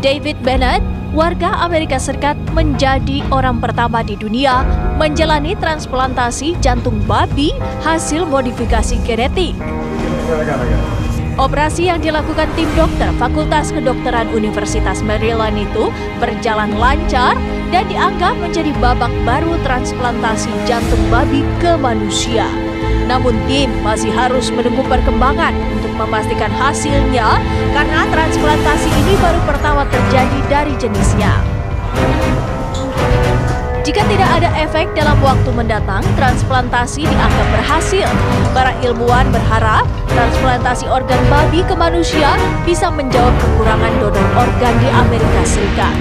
David Bennett, warga Amerika Serikat, menjadi orang pertama di dunia menjalani transplantasi jantung babi hasil modifikasi genetik. Operasi yang dilakukan tim dokter Fakultas Kedokteran Universitas Maryland itu berjalan lancar dan dianggap menjadi babak baru transplantasi jantung babi ke manusia. Namun tim masih harus menunggu perkembangan untuk memastikan hasilnya karena transplantasi ini baru pertama terjadi dari jenisnya. Jika tidak ada efek dalam waktu mendatang, transplantasi dianggap berhasil. Para ilmuwan berharap transplantasi organ babi ke manusia bisa menjawab kekurangan donor organ di Amerika Serikat.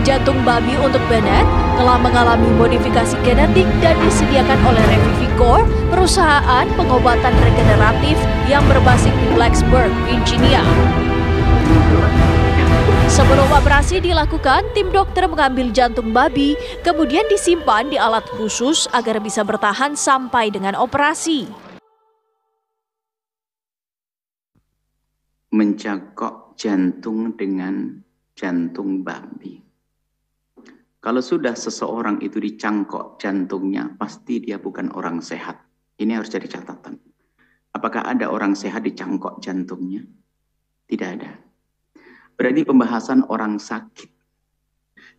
Jantung babi untuk Bennett telah mengalami modifikasi genetik dan disediakan oleh Revivicor, perusahaan pengobatan regeneratif yang berbasis di Blacksburg, Virginia. Sebelum operasi dilakukan, tim dokter mengambil jantung babi, kemudian disimpan di alat khusus agar bisa bertahan sampai dengan operasi. Mencangkok jantung dengan jantung babi. Kalau sudah seseorang itu dicangkok jantungnya, pasti dia bukan orang sehat. Ini harus jadi catatan. Apakah ada orang sehat dicangkok jantungnya? Tidak ada. Berarti pembahasan orang sakit.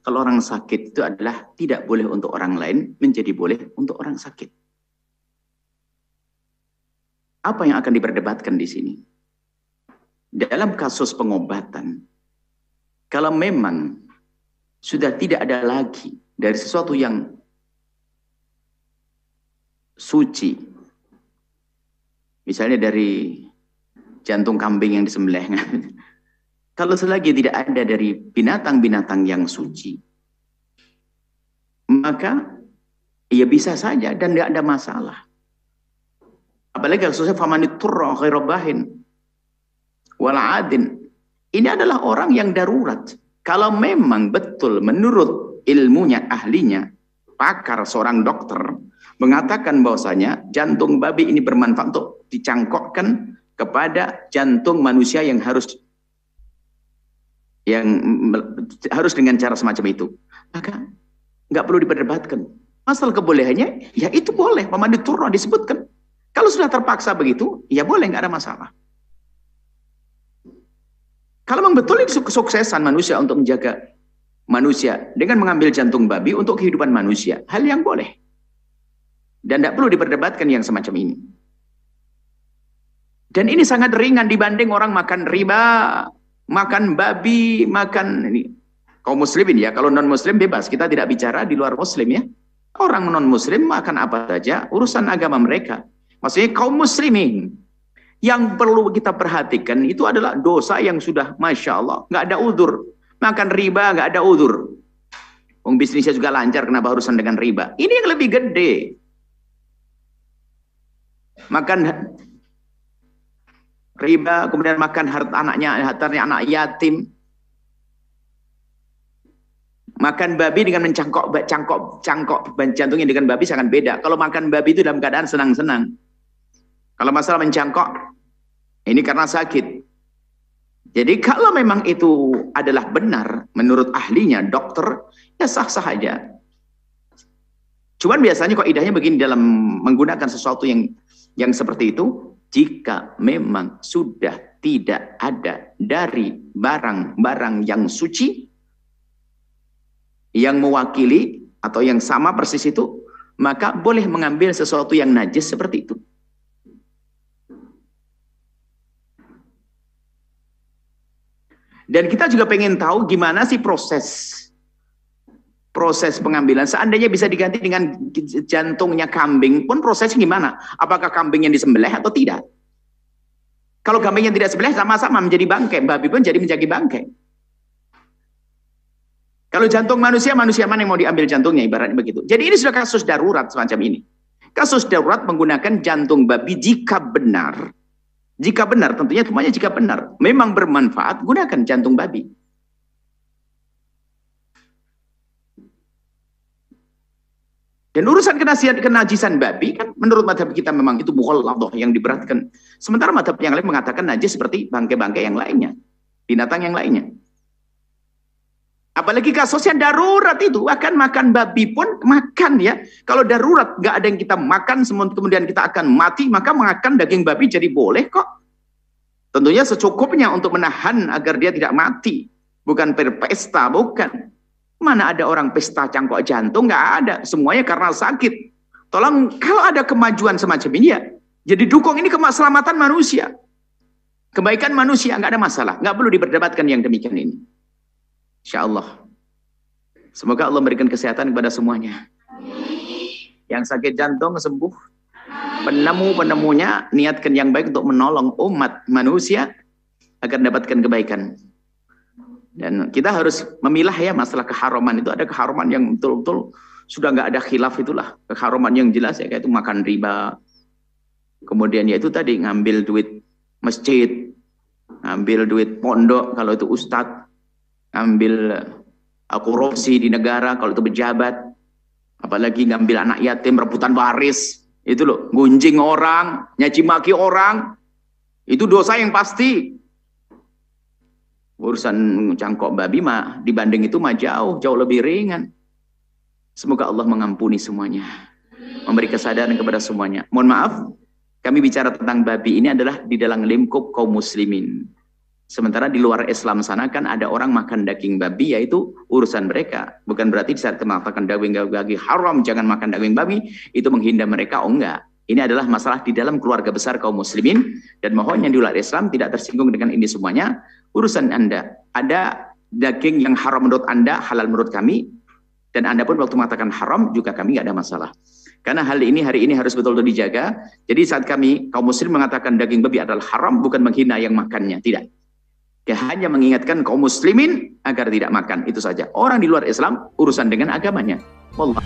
Kalau orang sakit itu adalah tidak boleh untuk orang lain, menjadi boleh untuk orang sakit. Apa yang akan diperdebatkan di sini? Dalam kasus pengobatan, kalau memang sudah tidak ada lagi dari sesuatu yang suci, misalnya dari jantung kambing yang disembelih, kalau selagi tidak ada dari binatang-binatang yang suci, maka ya bisa saja dan tidak ada masalah. Apalagi khususnya famaniturra ghairu bahin wala adin. Ini adalah orang yang darurat. Kalau memang betul menurut ilmunya, ahlinya, pakar seorang dokter mengatakan bahwasanya jantung babi ini bermanfaat untuk dicangkokkan kepada jantung manusia yang harus dengan cara semacam itu, maka nggak perlu diperdebatkan. Asal kebolehannya, ya itu boleh. Pemandi turun disebutkan. Kalau sudah terpaksa begitu, ya boleh, nggak ada masalah. Kalau memang betul itu kesuksesan manusia untuk menjaga manusia dengan mengambil jantung babi untuk kehidupan manusia, hal yang boleh. Dan tidak perlu diperdebatkan yang semacam ini. Dan ini sangat ringan dibanding orang makan riba, makan babi, makan ini. Kaum muslimin ya, kalau non-muslim bebas, kita tidak bicara di luar muslim ya. Orang non-muslim makan apa saja, urusan agama mereka. Maksudnya kaum muslimin. Yang perlu kita perhatikan itu adalah dosa yang sudah Masya Allah, nggak ada udzur. Makan riba nggak ada udzur. Bisnisnya juga lancar, kenapa urusan dengan riba? Ini yang lebih gede. Makan riba, kemudian makan hartanya anak yatim. Makan babi dengan mencangkok jantungnya dengan babi sangat beda. Kalau makan babi itu dalam keadaan senang-senang. Kalau masalah mencangkok, ini karena sakit. Jadi kalau memang itu adalah benar menurut ahlinya, dokter, ya sah-sah aja. Cuman biasanya kok idahnya begini dalam menggunakan sesuatu yang seperti itu, jika memang sudah tidak ada dari barang-barang yang suci, yang mewakili atau yang sama persis itu, maka boleh mengambil sesuatu yang najis seperti itu. Dan kita juga pengen tahu gimana sih proses pengambilan. Seandainya bisa diganti dengan jantungnya kambing pun prosesnya gimana? Apakah kambing yang disembelih atau tidak? Kalau kambing yang tidak disembelih sama-sama menjadi bangkai, babi pun jadi menjadi bangkai. Kalau jantung manusia mana yang mau diambil jantungnya, ibaratnya begitu. Jadi ini sudah kasus darurat semacam ini. Kasus darurat menggunakan jantung babi jika benar. Jika benar, tentunya semuanya jika benar. Memang bermanfaat, gunakan jantung babi. Dan urusan kenajisan babi, kan menurut madhab kita memang itu mughalladhah yang diberatkan. Sementara madhab yang lain mengatakan najis seperti bangkai-bangkai yang lainnya. binatang yang lainnya. Apalagi kasusnya darurat itu, akan makan babi pun makan ya. Kalau darurat nggak ada yang kita makan, kemudian kita akan mati, maka makan daging babi jadi boleh kok. Tentunya secukupnya untuk menahan agar dia tidak mati. Bukan berpesta, bukan. Mana ada orang pesta cangkok jantung, nggak ada. Semuanya karena sakit. Tolong, kalau ada kemajuan semacam ini ya, jadi dukung ini keselamatan manusia. Kebaikan manusia, nggak ada masalah. Nggak perlu diperdebatkan yang demikian ini. Insya Allah. Semoga Allah memberikan kesehatan kepada semuanya. Yang sakit jantung sembuh. Penemu-penemunya niatkan yang baik untuk menolong umat manusia agar mendapatkan kebaikan. Dan kita harus memilah ya masalah keharaman itu. Ada keharaman yang betul-betul sudah nggak ada khilaf itulah. Keharaman yang jelas ya kayak itu makan riba. Kemudian ya itu tadi ngambil duit masjid, ngambil duit pondok kalau itu ustadz, ngambil korupsi di negara kalau itu pejabat, apalagi ngambil anak yatim, rebutan waris, itu loh, gunjing orang, nyaci maki orang, itu dosa yang pasti. Urusan cangkok babi mah dibanding itu mah jauh lebih ringan. Semoga Allah mengampuni semuanya, memberi kesadaran kepada semuanya. Mohon maaf, kami bicara tentang babi ini adalah di dalam lingkup kaum muslimin. Sementara di luar Islam sana kan ada orang makan daging babi, yaitu urusan mereka. Bukan berarti saat mengatakan daging babi haram, jangan makan daging babi, itu menghindar mereka, oh enggak. Ini adalah masalah di dalam keluarga besar kaum muslimin, dan mohon yang di luar Islam tidak tersinggung dengan ini semuanya. Urusan Anda, ada daging yang haram menurut Anda, halal menurut kami, dan Anda pun waktu mengatakan haram, juga kami nggak ada masalah. Karena hal ini hari ini harus betul-betul dijaga. Jadi saat kami, kaum muslim mengatakan daging babi adalah haram, bukan menghina yang makannya, tidak. Hanya mengingatkan kaum muslimin agar tidak makan, itu saja. Orang di luar Islam urusan dengan agamanya. Wallah.